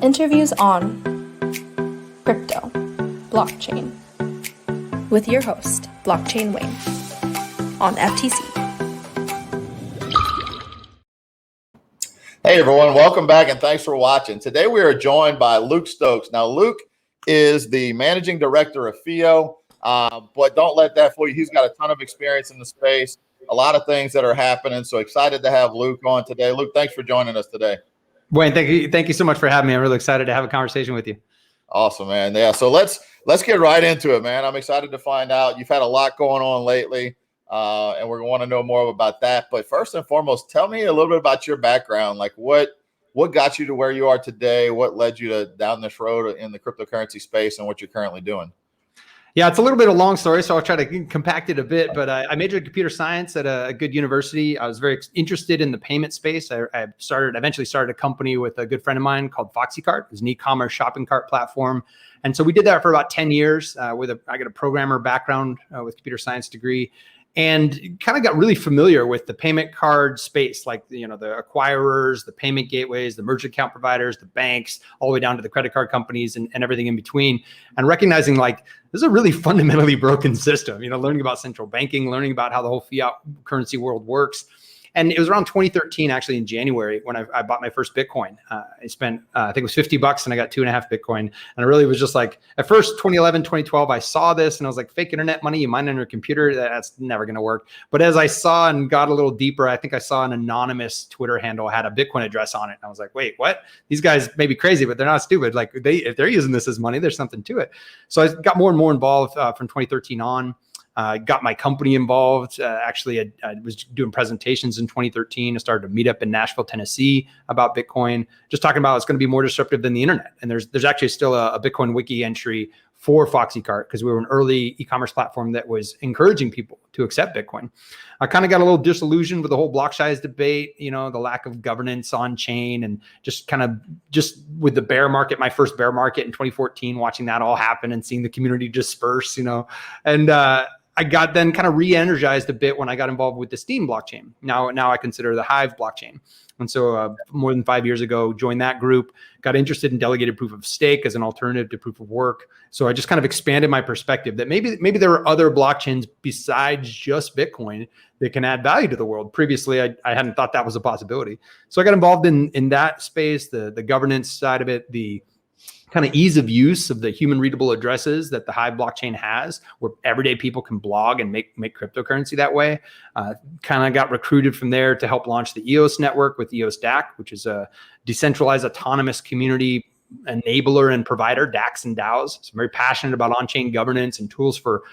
Interviews on crypto, blockchain, with your host, Blockchain Wayne, on FTC. Hey everyone, welcome back and thanks for watching. Today we are joined by Luke Stokes. Now Luke is the Managing Director of FIO, but don't let that fool you. He's got a ton of experience in the space, a lot of things that are happening. So excited to have Luke on today. Luke, thanks for joining us today. Wayne, thank you so much for having me. I'm really excited to have a conversation with you. Awesome, man. Yeah, so let's get right into it, man. I'm excited to find out. You've had a lot going on lately, and we're going to want to know more about that. But first and foremost, tell me a little bit about your background. Like what got you to where you are today? What led you to down this road in the cryptocurrency space and what you're currently doing? Yeah, it's a little bit of a long story, so I'll try to compact it a bit. But I majored in computer science at a good university. I was very interested in the payment space. I eventually started a company with a good friend of mine called FoxyCart. It's an e-commerce shopping cart platform. And so we did that for about 10 years. I got a programmer background with computer science degree, and kind of got really familiar with the payment card space, like the acquirers, the payment gateways, the merchant account providers, the banks, all the way down to the credit card companies and everything in between. And recognizing like this is a really fundamentally broken system, learning about central banking, learning about how the whole fiat currency world works. And it was around 2013, actually in January, when I bought my first Bitcoin. I spent, I think it was $50 and I got 2.5 Bitcoin. And I really was just like, at first, 2011, 2012, I saw this and I was like, fake internet money, you mine on your computer, that's never going to work. But as I saw and got a little deeper, I think I saw an anonymous Twitter handle had a Bitcoin address on it. And I was like, wait, what? These guys may be crazy, but they're not stupid. Like if they're using this as money, there's something to it. So I got more and more involved from 2013 on. Got my company involved. Actually, I was doing presentations in 2013. I started a meetup in Nashville, Tennessee about Bitcoin, just talking about it's going to be more disruptive than the internet. And there's actually still a Bitcoin wiki entry for FoxyCart because we were an early e-commerce platform that was encouraging people to accept Bitcoin. I kind of got a little disillusioned with the whole block size debate, the lack of governance on chain, and just with the bear market, my first bear market in 2014, watching that all happen and seeing the community disperse, and I got then kind of re-energized a bit when I got involved with the Steem blockchain. Now I consider the Hive blockchain. And so more than 5 years ago, joined that group, got interested in delegated proof of stake as an alternative to proof of work. So I just kind of expanded my perspective that maybe there are other blockchains besides just Bitcoin that can add value to the world. Previously, I hadn't thought that was a possibility. So I got involved in that space, the governance side of it, the kind of ease of use of the human readable addresses that the Hive blockchain has, where everyday people can blog and make cryptocurrency that way. Kind of got recruited from there to help launch the EOS network with EOS DAC, which is a decentralized autonomous community enabler and provider, DACs and DAOs. So I'm very passionate about on-chain governance and tools for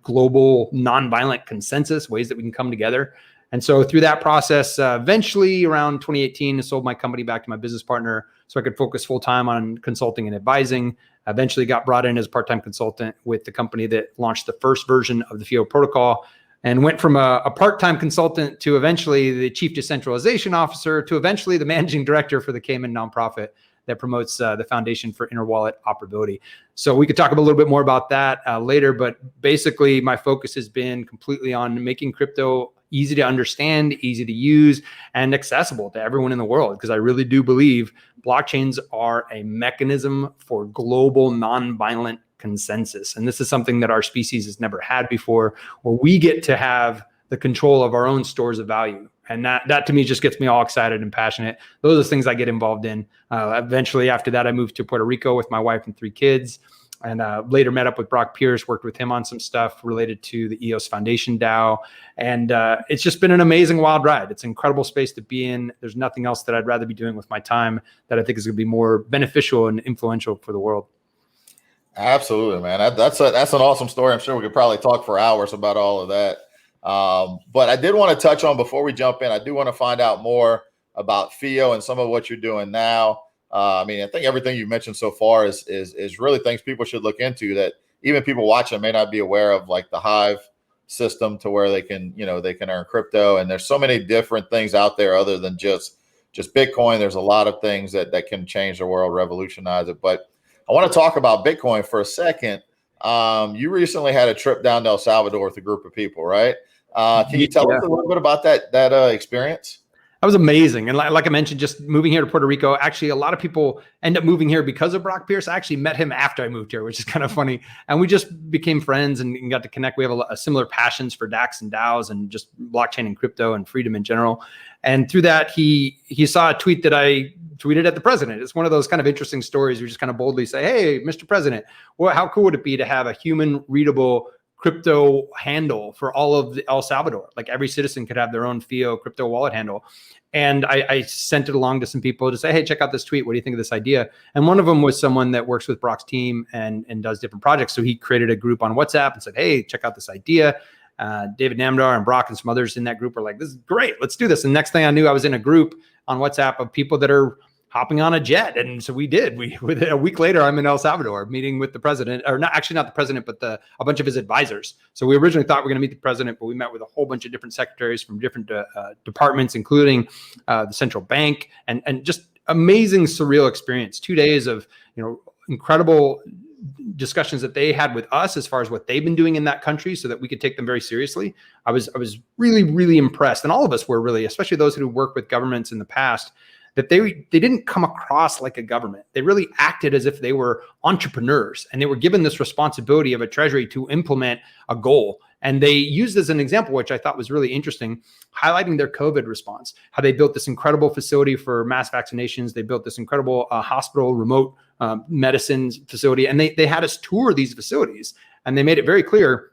global nonviolent consensus, ways that we can come together. And so through that process, eventually around 2018, I sold my company back to my business partner so I could focus full time on consulting and advising. Eventually got brought in as a part-time consultant with the company that launched the first version of the FIO protocol, and went from a part-time consultant to eventually the chief decentralization officer to eventually the managing director for the Cayman nonprofit that promotes the Foundation for Interwallet Operability. So we could talk a little bit more about that later, but basically my focus has been completely on making crypto easy to understand, easy to use, and accessible to everyone in the world. Because I really do believe blockchains are a mechanism for global nonviolent consensus. And this is something that our species has never had before, where we get to have the control of our own stores of value. And that to me just gets me all excited and passionate. Those are the things I get involved in. Eventually, after that, I moved to Puerto Rico with my wife and 3 kids. And later met up with Brock Pierce, worked with him on some stuff related to the EOS Foundation DAO. And it's just been an amazing wild ride. It's an incredible space to be in. There's nothing else that I'd rather be doing with my time that I think is going to be more beneficial and influential for the world. Absolutely, man. That's an awesome story. I'm sure we could probably talk for hours about all of that. But I did want to touch on, before we jump in, I do want to find out more about FIO and some of what you're doing now. I think everything you mentioned so far is really things people should look into that even people watching may not be aware of, like the Hive system, to where they can earn crypto. And there's so many different things out there other than just Bitcoin. There's a lot of things that can change the world, revolutionize it. But I want to talk about Bitcoin for a second. You recently had a trip down to El Salvador with a group of people, right? Can you tell us a little bit about that experience? That was amazing. And like I mentioned, just moving here to Puerto Rico, actually, a lot of people end up moving here because of Brock Pierce. I actually met him after I moved here, which is kind of funny. And we just became friends and got to connect. We have a similar passions for DACs and DAOs and just blockchain and crypto and freedom in general. And through that, he saw a tweet that I tweeted at the president. It's one of those kind of interesting stories. We just kind of boldly say, hey, Mr. President, well, how cool would it be to have a human readable crypto handle for all of El Salvador? Like every citizen could have their own FIO crypto wallet handle. And I sent it along to some people to say, hey, check out this tweet. What do you think of this idea? And one of them was someone that works with Brock's team and does different projects. So he created a group on WhatsApp and said, hey, check out this idea. David Namdar and Brock and some others in that group were like, this is great. Let's do this. And next thing I knew, I was in a group on WhatsApp of people that are hopping on a jet. And so we did. A week later, I'm in El Salvador meeting with the president, or not the president, but a bunch of his advisors. So we originally thought we were going to meet the president, but we met with a whole bunch of different secretaries from different departments, including the central bank, and just amazing, surreal experience. 2 days of, incredible discussions that they had with us as far as what they've been doing in that country so that we could take them very seriously. I was really, really impressed. And all of us were really, especially those who worked with governments in the past, that they didn't come across like a government. They really acted as if they were entrepreneurs, and they were given this responsibility of a treasury to implement a goal. And they used as an example, which I thought was really interesting, highlighting their COVID response, how they built this incredible facility for mass vaccinations. They built this incredible hospital remote medicine facility. And they had us tour these facilities, and they made it very clear.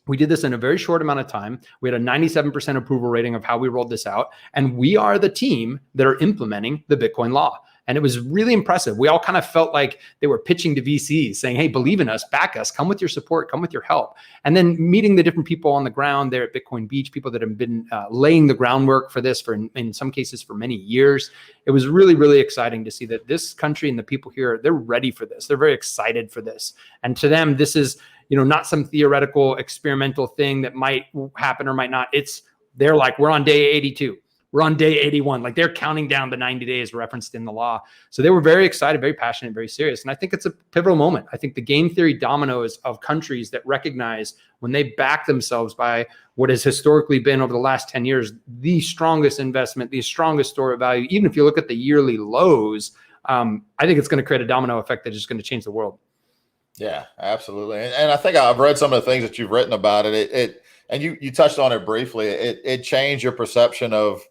We did this in a very short amount of time. We had a 97% approval rating of how we rolled this out. And we are the team that are implementing the Bitcoin law. And it was really impressive. We all kind of felt like they were pitching to VCs saying, hey, believe in us, back us, come with your support, come with your help. And then meeting the different people on the ground there at Bitcoin Beach, people that have been laying the groundwork for this for, in some cases, for many years. It was really, really exciting to see that this country and the people here, they're ready for this. They're very excited for this. And to them, this is, not some theoretical experimental thing that might happen or might not. They're like, we're on day 82. We're on day 81. Like they're counting down the 90 days referenced in the law. So they were very excited, very passionate, very serious. And I think it's a pivotal moment. I think the game theory dominoes of countries that recognize when they back themselves by what has historically been over the last 10 years, the strongest investment, the strongest store of value, even if you look at the yearly lows, I think it's going to create a domino effect that is going to change the world. Yeah, absolutely. And I think I've read some of the things that you've written about it. And you touched on it briefly. It changed your perception of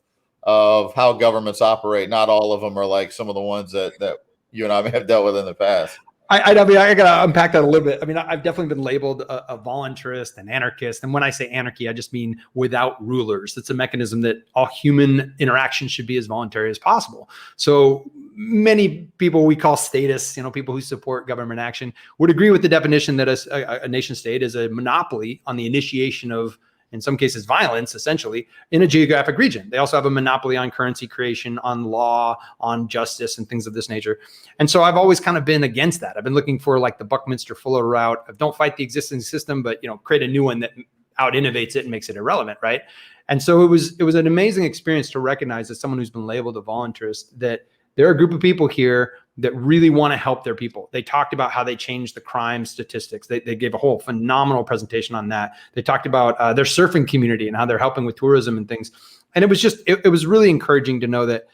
how governments operate. Not all of them are like some of the ones that you and I may have dealt with in the past. I got to unpack that a little bit. I mean, I've definitely been labeled a voluntarist, an anarchist. And when I say anarchy, I just mean without rulers. It's a mechanism that all human interaction should be as voluntary as possible. So many people we call statists, people who support government action, would agree with the definition that a nation state is a monopoly on the initiation of, in some cases, violence, essentially, in a geographic region. They also have a monopoly on currency creation, on law, on justice, and things of this nature. And so I've always kind of been against that. I've been looking for like the Buckminster Fuller route of don't fight the existing system, but create a new one that out innovates it and makes it irrelevant, right? And so it was an amazing experience to recognize as someone who's been labeled a voluntarist that there are a group of people here that really want to help their people. They talked about how they changed the crime statistics. They gave a whole phenomenal presentation on that. They talked about their surfing community and how they're helping with tourism and things. And it was just, it was really encouraging to know that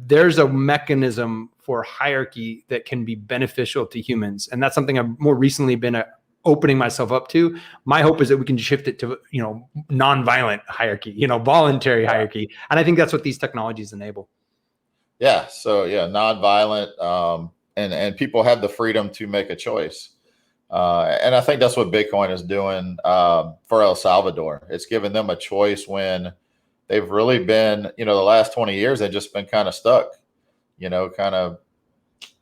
there's a mechanism for hierarchy that can be beneficial to humans. And that's something I've more recently been opening myself up to. My hope is that we can shift it to, nonviolent hierarchy, voluntary hierarchy. And I think that's what these technologies enable. Yeah. So nonviolent, and people have the freedom to make a choice. And I think that's what Bitcoin is doing for El Salvador. It's given them a choice when they've really been, the last 20 years, they've just been kind of stuck, kind of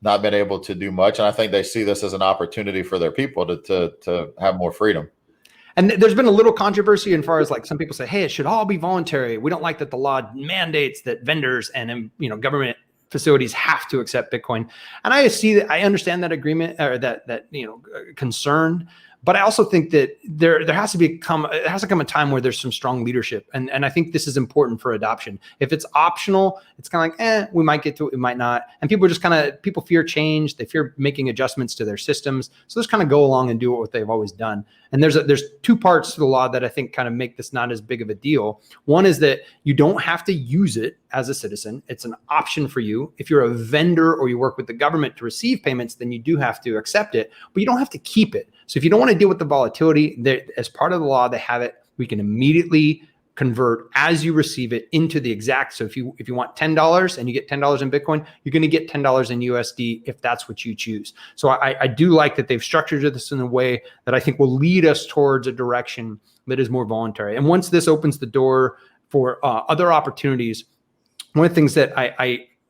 not been able to do much. And I think they see this as an opportunity for their people to have more freedom. And there's been a little controversy as far as like some people say, hey, it should all be voluntary. We don't like that the law mandates that vendors and, government facilities have to accept Bitcoin. And I understand that agreement or that concern, But I also think that there has to come a time where there's some strong leadership. And I think this is important for adoption. If it's optional, it's kind of like, we might get to it, we might not. And people people fear change. They fear making adjustments to their systems. So just kind of go along and do what they've always done. And there's two parts to the law that I think kind of make this not as big of a deal. One is that you don't have to use it as a citizen. It's an option for you. If you're a vendor or you work with the government to receive payments, then you do have to accept it, but you don't have to keep it. So if you don't want to deal with the volatility, as part of the law, they have it. We can immediately convert as you receive it into the exact. So if you want $10 and you get $10 in Bitcoin, you're going to get $10 in USD if that's what you choose. So I do like that they've structured this in a way that I think will lead us towards a direction that is more voluntary. And once this opens the door for other opportunities, one of the things that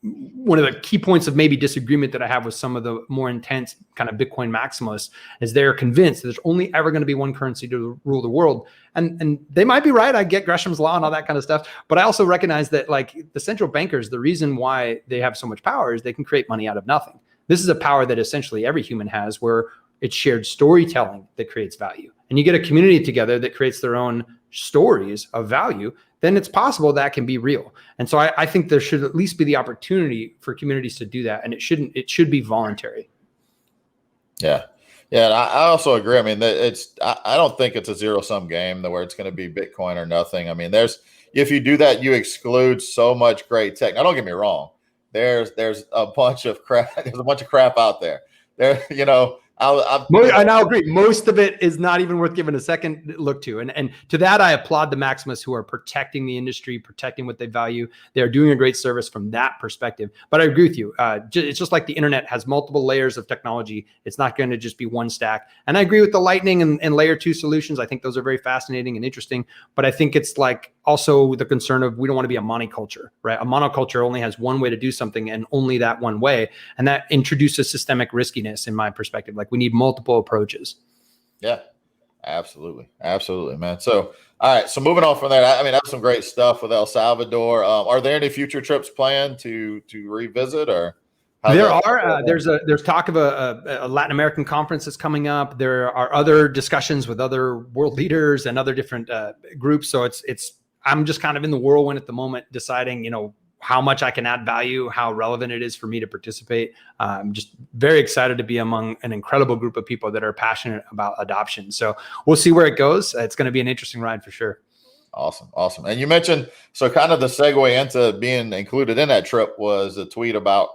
one of the key points of maybe disagreement that I have with some of the more intense kind of Bitcoin maximalists is they're convinced that there's only ever going to be one currency to rule the world. And they might be right. I get Gresham's law and all that kind of stuff. But I also recognize that like the central bankers, the reason why they have so much power is they can create money out of nothing. This is a power that essentially every human has, where it's shared storytelling that creates value. And you get a community together that creates their own stories of value, then it's possible that can be real. And so I think there should at least be the opportunity for communities to do that. And it should be voluntary. Yeah. Yeah. And I also agree. I mean, I don't think it's a zero sum game where it's going to be Bitcoin or nothing. I mean, if you do that, you exclude so much great tech. Now, don't get me wrong. There's a bunch of crap. There's a bunch of crap out there. I'll agree. Most of it is not even worth giving a second look to. And to that, I applaud the Maximalists who are protecting the industry, protecting what they value. They're doing a great service from that perspective. But I agree with you. It's just like the internet has multiple layers of technology. It's not going to just be one stack. And I agree with the Lightning and layer 2 solutions. I think those are very fascinating and interesting. But I think it's like also the concern of we don't want to be a monoculture, right? A monoculture only has one way to do something and only that one way. And that introduces systemic riskiness in my perspective. Like we need multiple approaches. Yeah, absolutely. Absolutely, man. So, all right. So moving on from that, I mean, that's some great stuff with El Salvador. Are there any future trips planned to revisit or? There's talk of a Latin American conference that's coming up. There are other discussions with other world leaders and other different groups. So I'm just kind of in the whirlwind at the moment, deciding, how much I can add value, how relevant it is for me to participate. I'm just very excited to be among an incredible group of people that are passionate about adoption. So we'll see where it goes. It's going to be an interesting ride for sure. Awesome. And you mentioned, so kind of the segue into being included in that trip was a tweet about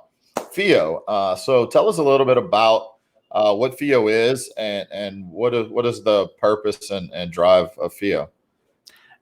FIO. So tell us a little bit about what FIO is and what is the purpose and drive of FIO?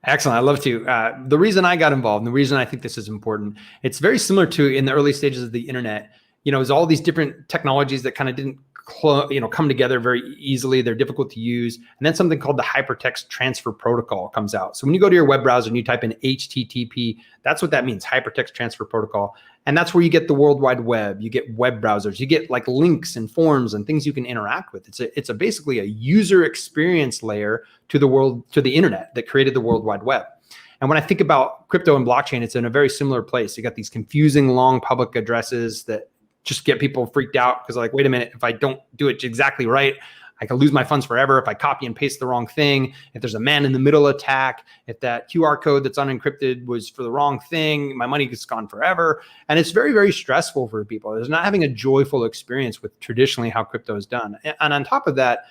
Excellent. I'd love to. The reason I got involved and the reason I think this is important, it's very similar to in the early stages of the internet, is all these different technologies that kind of didn't come together very easily. They're difficult to use. And then something called the hypertext transfer protocol comes out. So when you go to your web browser and you type in HTTP, that's what that means, hypertext transfer protocol. And that's where you get the World Wide Web. You get web browsers. You get like links and forms and things you can interact with. It's basically a user experience layer to the internet that created the World Wide Web. And when I think about crypto and blockchain, it's in a very similar place. You got these confusing long public addresses that just get people freaked out because like, wait a minute, if I don't do it exactly right, I can lose my funds forever if I copy and paste the wrong thing. If there's a man in the middle attack, if that QR code that's unencrypted was for the wrong thing, my money is gone forever. And it's very, very stressful for people. There's not having a joyful experience with traditionally how crypto is done. And on top of that,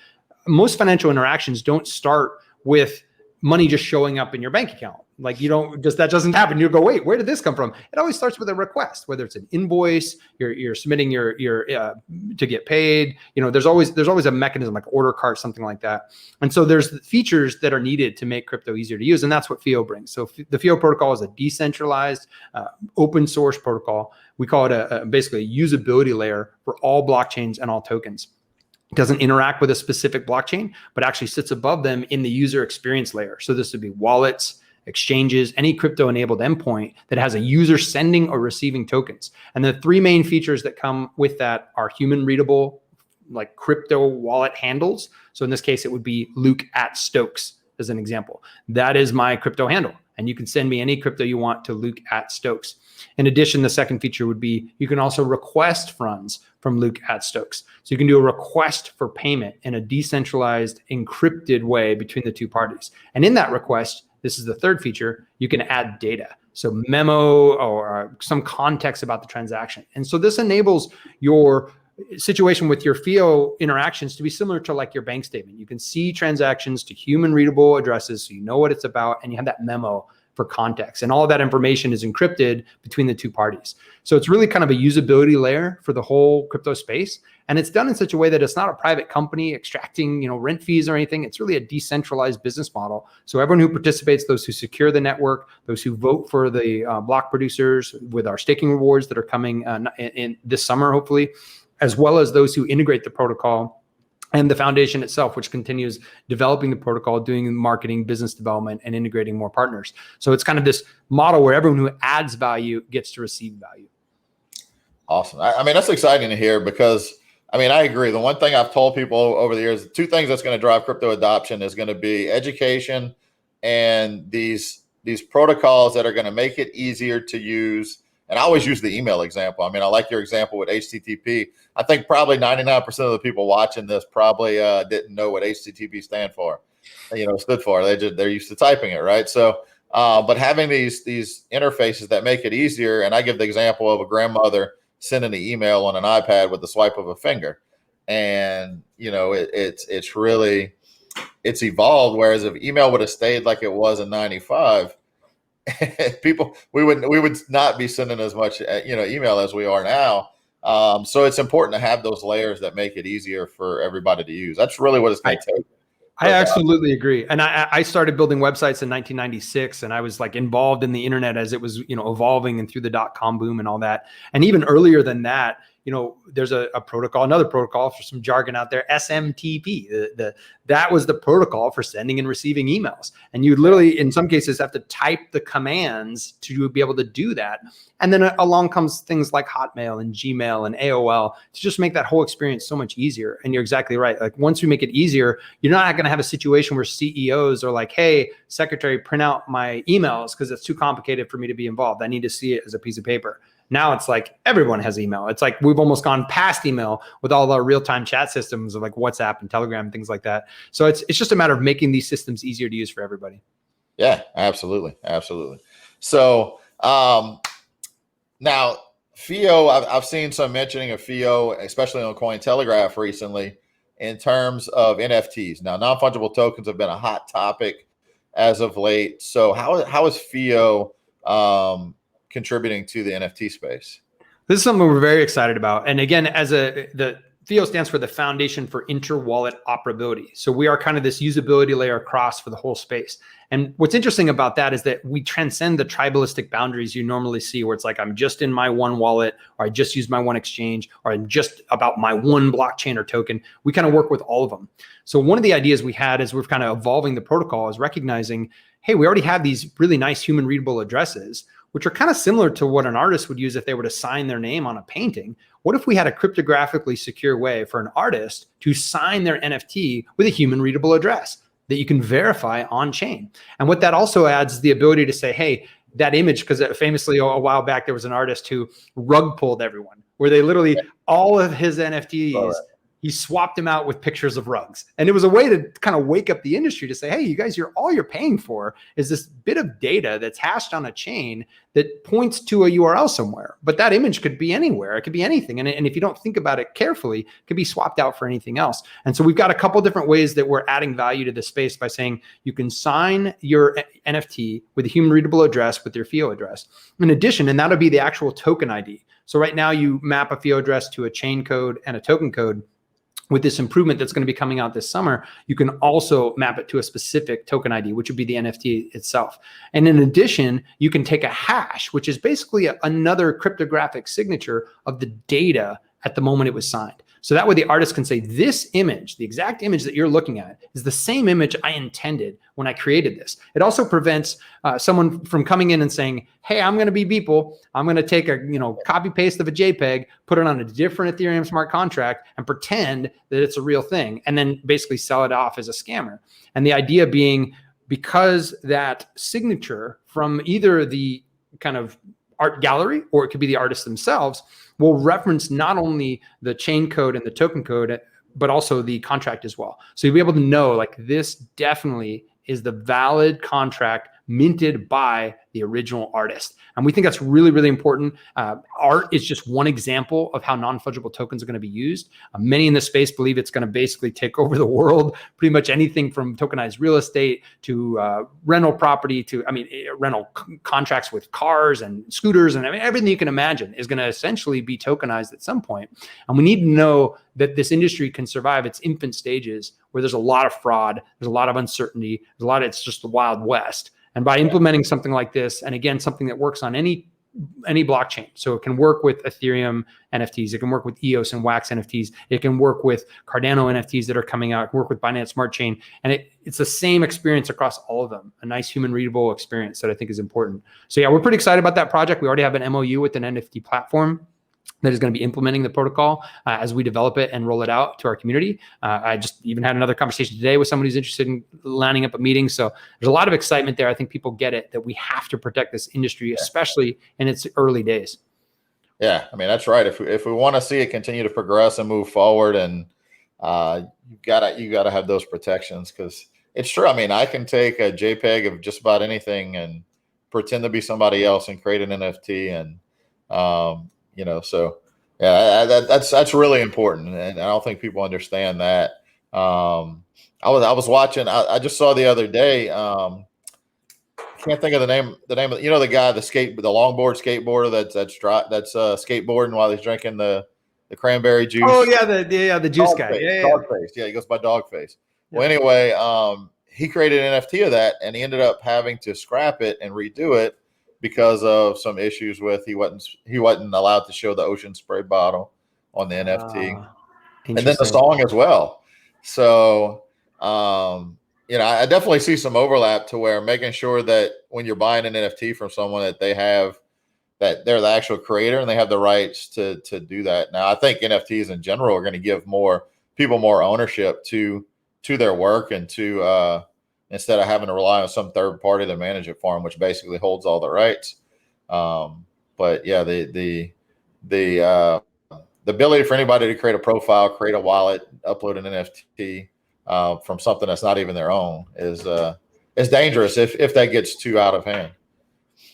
most financial interactions don't start with money just showing up in your bank account. Like that doesn't happen. You go, wait, where did this come from? It always starts with a request, whether it's an invoice, you're submitting your to get paid. There's always a mechanism like order cart, something like that. And so there's features that are needed to make crypto easier to use. And that's what FIO brings. So the FIO protocol is a decentralized open source protocol. We call it basically a usability layer for all blockchains and all tokens. It doesn't interact with a specific blockchain, but actually sits above them in the user experience layer. So this would be wallets, exchanges, any crypto-enabled endpoint that has a user sending or receiving tokens. And the three main features that come with that are human-readable, like crypto wallet handles. So in this case, it would be Luke@Stokes as an example. That is my crypto handle. And you can send me any crypto you want to Luke@Stokes. In addition, the second feature would be you can also request funds from Luke at Stokes. So you can do a request for payment in a decentralized, encrypted way between the two parties. And in that request, this is the third feature, you can add data. So memo or some context about the transaction. And so this enables your situation with your FIO interactions to be similar to like your bank statement. You can see transactions to human readable addresses, so you know what it's about, and you have that memo for context. And all of that information is encrypted between the two parties. So it's really kind of a usability layer for the whole crypto space. And it's done in such a way that it's not a private company extracting, rent fees or anything. It's really a decentralized business model. So everyone who participates, those who secure the network, those who vote for the block producers with our staking rewards that are coming in this summer, hopefully, as well as those who integrate the protocol, and the foundation itself, which continues developing the protocol, doing marketing, business development, and integrating more partners. So it's kind of this model where everyone who adds value gets to receive value. Awesome. I mean, that's exciting to hear because, I mean, I agree. The one thing I've told people over the years, two things that's going to drive crypto adoption is going to be education and these protocols that are going to make it easier to use. And I always use the email example. I mean, I like your example with HTTP. I think probably 99% of the people watching this probably didn't know what HTTP stood for. They're used to typing it, right? So, but having these interfaces that make it easier, and I give the example of a grandmother sending an email on an iPad with the swipe of a finger, and it's really evolved. Whereas if email would have stayed like it was in '95. we would not be sending as much email as we are now. So it's important to have those layers that make it easier for everybody to use. That's really what it's going to take. I absolutely agree. And I started building websites in 1996, and I was like involved in the internet as it was evolving and through the .com boom and all that. And even earlier than that, there's a protocol, another protocol for some jargon out there, SMTP. That was the protocol for sending and receiving emails. And you literally, in some cases, have to type the commands to be able to do that. And then along comes things like Hotmail and Gmail and AOL to just make that whole experience so much easier. And you're exactly right. Like once we make it easier, you're not going to have a situation where CEOs are like, hey, secretary, print out my emails because it's too complicated for me to be involved. I need to see it as a piece of paper. Now it's like everyone has email. It's like we've almost gone past email with all our real-time chat systems of like WhatsApp and Telegram and things like that. So it's just a matter of making these systems easier to use for everybody. Yeah, absolutely. So now FIO, I've seen some mentioning of FIO, especially on Cointelegraph recently, in terms of NFTs. Now, non-fungible tokens have been a hot topic as of late. So how is FIO contributing to the NFT space? This is something we're very excited about. And again, the FIO stands for the Foundation for Interwallet Operability. So we are kind of this usability layer across for the whole space. And what's interesting about that is that we transcend the tribalistic boundaries you normally see, where it's like, I'm just in my one wallet, or I just use my one exchange, or I'm just about my one blockchain or token. We kind of work with all of them. So one of the ideas we had as we're kind of evolving the protocol is recognizing, hey, we already have these really nice human readable addresses, which are kind of similar to what an artist would use if they were to sign their name on a painting. What if we had a cryptographically secure way for an artist to sign their NFT with a human readable address that you can verify on chain? And what that also adds is the ability to say, hey, that image, because famously a while back, there was an artist who rug pulled everyone, where they literally, all of his NFTs, he swapped them out with pictures of rugs. And it was a way to kind of wake up the industry to say, hey, you guys, all you're paying for is this bit of data that's hashed on a chain that points to a URL somewhere. But that image could be anywhere. It could be anything. And if you don't think about it carefully, it could be swapped out for anything else. And so we've got a couple different ways that we're adding value to the space by saying you can sign your NFT with a human readable address with your FIO address. In addition, and that'll be the actual token ID. So right now you map a FIO address to a chain code and a token code. With this improvement that's going to be coming out this summer, you can also map it to a specific token ID, which would be the NFT itself. And in addition, you can take a hash, which is basically another cryptographic signature of the data at the moment it was signed. So that way the artist can say, this image, the exact image that you're looking at, is the same image I intended when I created this. It also prevents someone from coming in and saying, hey, I'm going to be Beeple. I'm going to take a copy paste of a JPEG, put it on a different Ethereum smart contract, and pretend that it's a real thing, and then basically sell it off as a scammer. And the idea being, because that signature from either the kind of art gallery, or it could be the artists themselves, will reference not only the chain code and the token code, but also the contract as well. So you'll be able to know, like, this definitely is the valid contract minted by the original artist. And we think that's really, really important. Art is just one example of how non-fungible tokens are going to be used. Many in the space believe it's going to basically take over the world. Pretty much anything from tokenized real estate to rental property to, rental contracts with cars and scooters, and everything you can imagine is going to essentially be tokenized at some point. And we need to know that this industry can survive its infant stages, where there's a lot of fraud, there's a lot of uncertainty, it's just the Wild West. And by implementing something like this, and again, something that works on any blockchain, so it can work with Ethereum NFTs, it can work with EOS and Wax NFTs, it can work with Cardano NFTs that are coming out, it can work with Binance Smart Chain, and it's the same experience across all of them, a nice human readable experience that I think is important. So yeah, we're pretty excited about that project. We already have an MOU with an NFT platform that is going to be implementing the protocol as we develop it and roll it out to our community. I just even had another conversation today with somebody who's interested in lining up a meeting. So there's a lot of excitement there. I think people get it, that we have to protect this industry, especially in its early days. Yeah, that's right. If we want to see it continue to progress and move forward, and you gotta have those protections, because it's true. I can take a JPEG of just about anything and pretend to be somebody else and create an NFT, and so yeah, that's really important, and I don't think people understand that. I was watching. I just saw the other day. Can't think of the name of the guy, the longboard skateboarder that's skateboarding while he's drinking the cranberry juice. Oh yeah, the juice guy. Yeah. Dogface. Yeah, he goes by Dogface. Yeah. Well, anyway, he created an NFT of that, and he ended up having to scrap it and redo it because of some issues with he wasn't allowed to show the ocean spray bottle on the NFT, and then the song as well. So, I definitely see some overlap to where making sure that when you're buying an NFT from someone that they're the actual creator and they have the rights to do that. Now, I think NFTs in general are going to give people more ownership to their work, and to instead of having to rely on some third party to manage it for them, which basically holds all the rights. But yeah, the ability for anybody to create a profile, create a wallet, upload an NFT from something that's not even their own is dangerous if that gets too out of hand.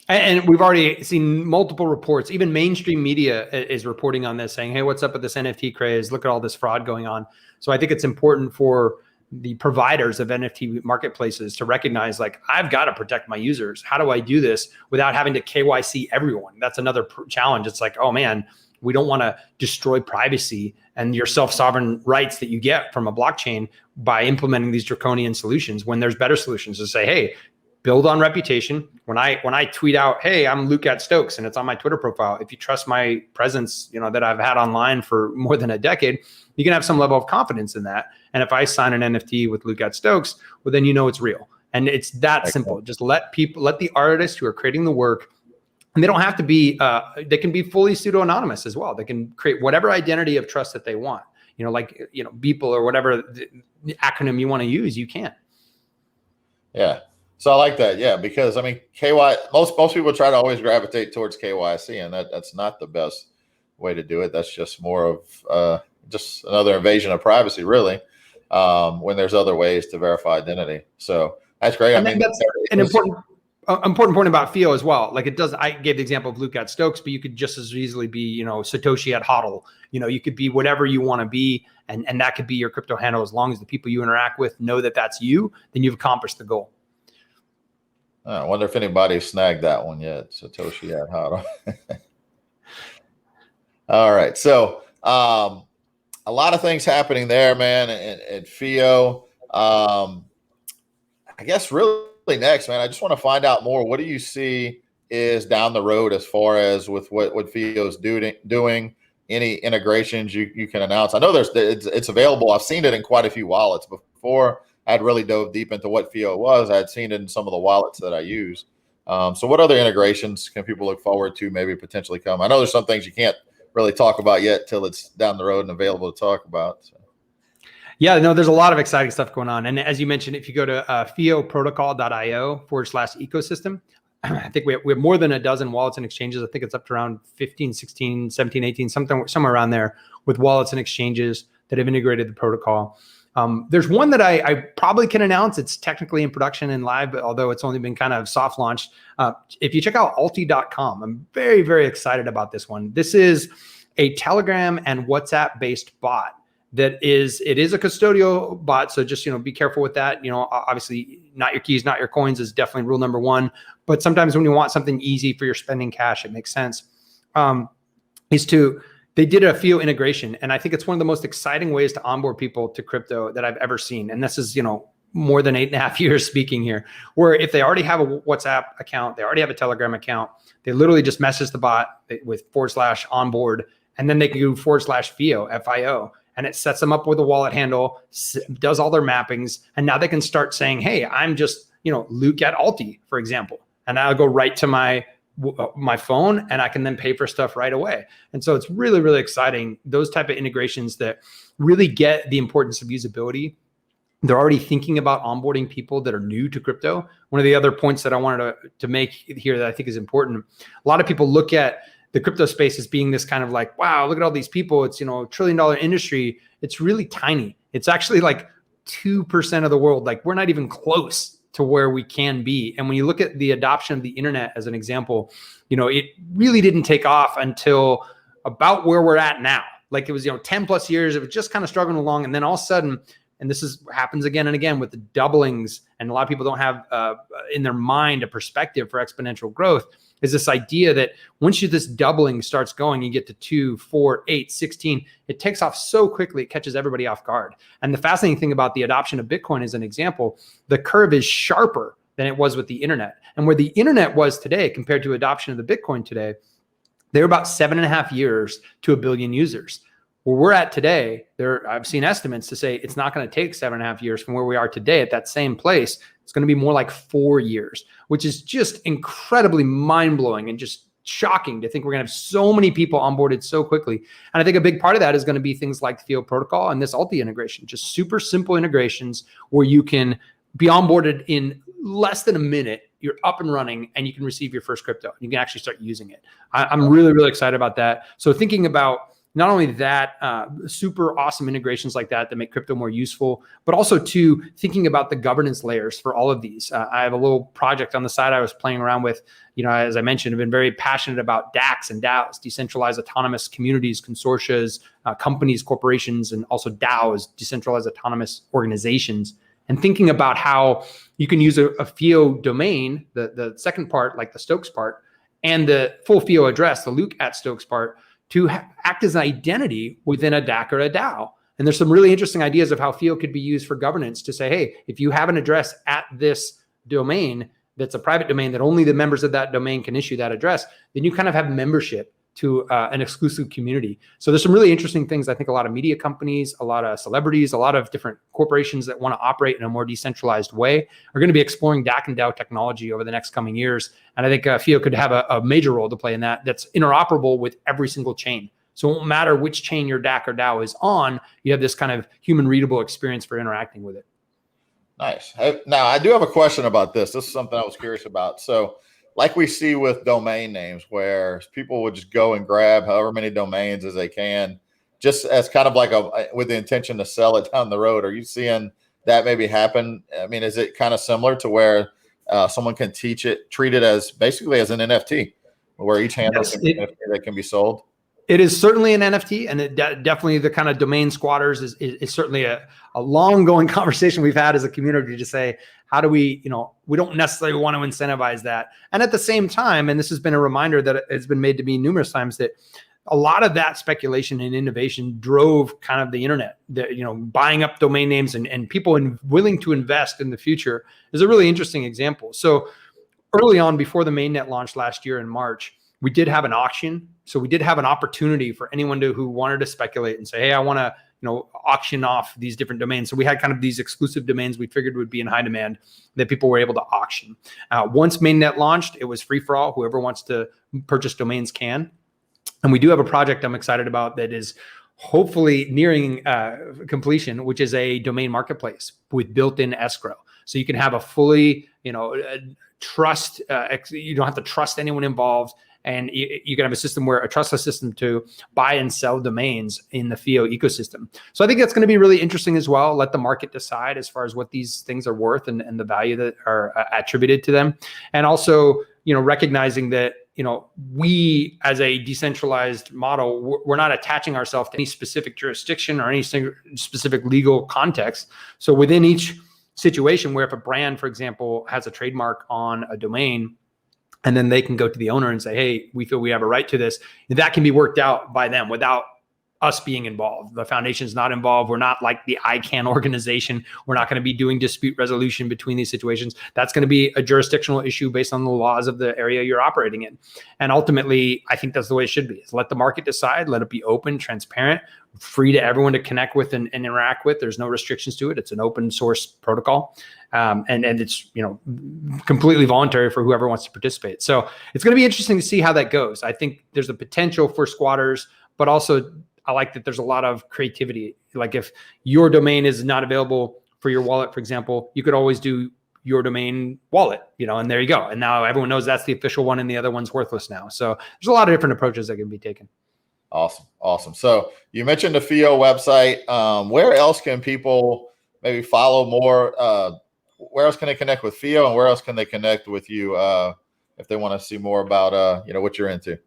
And we've already seen multiple reports. Even mainstream media is reporting on this, saying, hey, what's up with this NFT craze? Look at all this fraud going on. So I think it's important for the providers of NFT marketplaces to recognize, like, I've got to protect my users. How do I do this without having to KYC everyone? That's another challenge. It's like, oh man, we don't want to destroy privacy and your self-sovereign rights that you get from a blockchain by implementing these draconian solutions, when there's better solutions to say, hey, build on reputation. When I tweet out, hey, I'm Luke at Stokes, and it's on my Twitter profile, if you trust my presence, that I've had online for more than a decade, you can have some level of confidence in that. And if I sign an NFT with Luke at Stokes, well, then it's real. And it's that simple. Just let the artists who are creating the work, and they don't have to be, they can be fully pseudo-anonymous as well. They can create whatever identity of trust that they want. Beeple or whatever the acronym you want to use, you can. Yeah. So I like that. Yeah, because most people try to always gravitate towards KYC, and that's not the best way to do it. That's just more of just another invasion of privacy, really, when there's other ways to verify identity. So that's great. That's an important point about FIO as well. Like, I gave the example of Luke at Stokes, but you could just as easily be, Satoshi at HODL. You could be whatever you want to be, and that could be your crypto handle. As long as the people you interact with know that that's you, then you've accomplished the goal. I wonder if anybody snagged that one yet. Satoshi at HODL. All right. So a lot of things happening there, man, at FIO. I guess really next, man, I just want to find out more. What do you see is down the road as far as with what FIO is doing? Any integrations you can announce? I know it's available. I've seen it in quite a few wallets before. I had really dove deep into what FIO was. I had seen it in some of the wallets that I use. So what other integrations can people look forward to maybe potentially come? I know there's some things you can't really talk about yet till it's down the road and available to talk about. So. Yeah, no, there's a lot of exciting stuff going on. And as you mentioned, if you go to fioprotocol.io /ecosystem, I think we have more than a dozen wallets and exchanges. I think it's up to around 15, 16, 17, 18, somewhere around there with wallets and exchanges that have integrated the protocol. There's one that I probably can announce. It's technically in production and live, but although it's only been kind of soft launched. If you check out alti.com, I'm very, very excited about this one. This is a Telegram and WhatsApp based bot it is a custodial bot. So just, be careful with that. Obviously not your keys, not your coins is definitely rule number one. But sometimes when you want something easy for your spending cash, it makes sense. They did a FIO integration. And I think it's one of the most exciting ways to onboard people to crypto that I've ever seen. And this is, more than 8.5 years speaking here, where if they already have a WhatsApp account, they already have a Telegram account, they literally just message the bot with /onboard, and then they can do /FIO, FIO. And it sets them up with a wallet handle, does all their mappings. And now they can start saying, hey, I'm just, Luke at Alti, for example. And I'll go right to my phone and I can then pay for stuff right away. And so it's really, really exciting. Those type of integrations that really get the importance of usability. They're already thinking about onboarding people that are new to crypto. One of the other points that I wanted to make here that I think is important, a lot of people look at the crypto space as being this kind of like, wow, look at all these people. It's, $1 trillion industry. It's really tiny. It's actually like 2% of the world. Like we're not even close to where we can be. And when you look at the adoption of the internet as an example, it really didn't take off until about where we're at now. Like it was, 10 plus years. It was just kind of struggling along. And then all of a sudden, and this happens again and again with the doublings, and a lot of people don't have in their mind a perspective for exponential growth, is this idea that once this doubling starts going, you get to 2, 4, 8, 16, it takes off so quickly, it catches everybody off guard. And the fascinating thing about the adoption of Bitcoin as an example, the curve is sharper than it was with the internet. And where the internet was today compared to adoption of the Bitcoin today, they're about 7.5 years to 1 billion users. Where we're at today, I've seen estimates to say it's not going to take 7.5 years from where we are today at that same place. It's going to be more like 4 years, which is just incredibly mind-blowing and just shocking to think we're going to have so many people onboarded so quickly. And I think a big part of that is going to be things like the FIO protocol and this Alti integration, just super simple integrations where you can be onboarded in less than a minute. You're up and running and you can receive your first crypto. You can actually start using it. I'm really, really excited about that. So thinking about not only that, super awesome integrations like that make crypto more useful, but also thinking about the governance layers for all of these. I have a little project on the side I was playing around with. As I mentioned, I've been very passionate about DACs and DAOs, decentralized autonomous communities, consortia, companies, corporations, and also DAOs, decentralized autonomous organizations. And thinking about how you can use a FIO domain, the second part, like the Stokes part, and the full FIO address, the Luke at Stokes part, to act as an identity within a DAC or a DAO. And there's some really interesting ideas of how FIO could be used for governance to say, hey, if you have an address at this domain that's a private domain that only the members of that domain can issue that address, then you kind of have membership to an exclusive community. So there's some really interesting things. I think a lot of media companies, a lot of celebrities, a lot of different corporations that want to operate in a more decentralized way are going to be exploring DAC and DAO technology over the next coming years. And I think FIO could have a major role to play in that's interoperable with every single chain. So it won't matter which chain your DAC or DAO is on, you have this kind of human readable experience for interacting with it. Nice. Now, I do have a question about this. This is something I was curious about. So like we see with domain names where people would just go and grab however many domains as they can, just as kind of like with the intention to sell it down the road. Are you seeing that maybe happen? I mean, is it kind of similar to where someone can treat it as basically as an NFT, where each handle can be an NFT that can be sold? It is certainly an NFT, and definitely the kind of domain squatters is certainly a long going conversation we've had as a community to say, how do we, we don't necessarily want to incentivize that. And at the same time, and this has been a reminder that it's been made to me numerous times, that a lot of that speculation and innovation drove kind of the internet, buying up domain names and people willing to invest in the future is a really interesting example. So early on, before the mainnet launched last year in March, we did have an auction. So we did have an opportunity for anyone who wanted to speculate and say, hey, I want to, auction off these different domains. So we had kind of these exclusive domains we figured would be in high demand that people were able to auction. Once mainnet launched, it was free for all. Whoever wants to purchase domains can. And we do have a project I'm excited about that is hopefully nearing completion, which is a domain marketplace with built-in escrow. So you can have a fully, trust, you don't have to trust anyone involved. And you can have a system where a trustless system to buy and sell domains in the FIO ecosystem. So I think that's going to be really interesting as well. Let the market decide as far as what these things are worth and the value that are attributed to them. And also, recognizing that, we as a decentralized model, we're not attaching ourselves to any specific jurisdiction or any specific legal context. So within each situation where if a brand, for example, has a trademark on a domain, and then they can go to the owner and say, hey, we feel we have a right to this. That can be worked out by them without us being involved. The foundation's not involved. We're not like the ICANN organization. We're not going to be doing dispute resolution between these situations. That's going to be a jurisdictional issue based on the laws of the area you're operating in. And ultimately, I think that's the way it should be. Is let the market decide, let it be open, transparent, free to everyone to connect with and interact with. There's no restrictions to it. It's an open source protocol. And it's, completely voluntary for whoever wants to participate. So it's going to be interesting to see how that goes. I think there's a potential for squatters, but also I like that there's a lot of creativity. Like if your domain is not available for your wallet, for example, you could always do your domain wallet, and there you go. And now everyone knows that's the official one and the other one's worthless now. So there's a lot of different approaches that can be taken. Awesome. So you mentioned the FIO website. Where else can people maybe follow more? Where else can they connect with FIO, and where else can they connect with you if they want to see more about what you're into?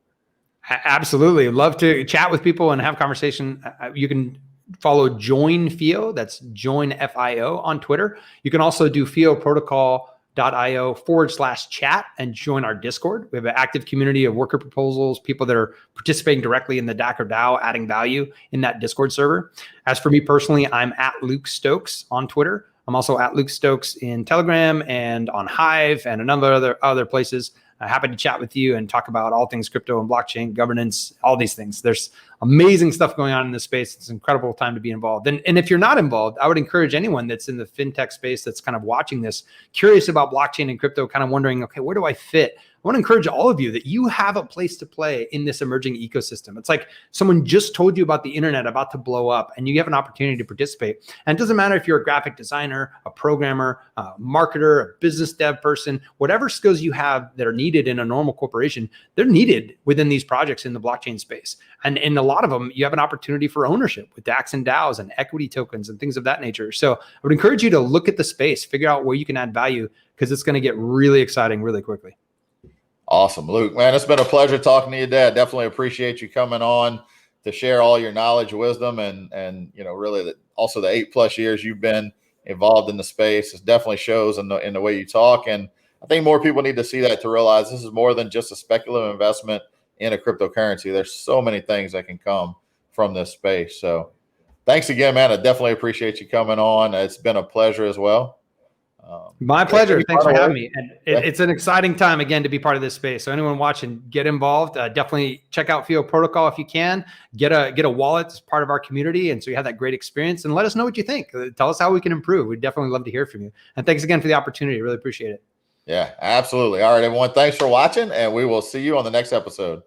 Absolutely. Love to chat with people and have conversation. You can follow Join FIO. That's Join FIO on Twitter. You can also do fioprotocol.io/chat and join our Discord. We have an active community of worker proposals, people that are participating directly in the DAC or DAO, adding value in that Discord server. As for me personally, I'm at Luke Stokes on Twitter. I'm also at Luke Stokes in Telegram and on Hive and a number of other places. Happy to chat with you and talk about all things crypto and blockchain governance, all these things. There's amazing stuff going on in this space. It's an incredible time to be involved. And if you're not involved, I would encourage anyone that's in the fintech space that's kind of watching this, curious about blockchain and crypto, kind of wondering, okay, where do I fit? I want to encourage all of you that you have a place to play in this emerging ecosystem. It's like someone just told you about the internet about to blow up and you have an opportunity to participate. And it doesn't matter if you're a graphic designer, a programmer, a marketer, a business dev person, whatever skills you have that are needed in a normal corporation, they're needed within these projects in the blockchain space. And in a lot of them, you have an opportunity for ownership with DACs and DAOs and equity tokens and things of that nature. So I would encourage you to look at the space, figure out where you can add value, because it's going to get really exciting really quickly. Awesome, Luke, man, it's been a pleasure talking to you, Dad. Definitely appreciate you coming on to share all your knowledge, wisdom, and really also the 8+ years you've been involved in the space. It definitely shows in the way you talk. And I think more people need to see that to realize this is more than just a speculative investment in a cryptocurrency. There's so many things that can come from this space. So thanks again, man. I definitely appreciate you coming on. It's been a pleasure as well. My pleasure. Thanks for having me. And it's an exciting time again to be part of this space. So anyone watching, get involved. Definitely check out FIO Protocol if you can. Get a wallet as part of our community, and so you have that great experience. And let us know what you think. Tell us how we can improve. We'd definitely love to hear from you. And thanks again for the opportunity. Really appreciate it. Yeah, absolutely. All right, everyone. Thanks for watching, and we will see you on the next episode.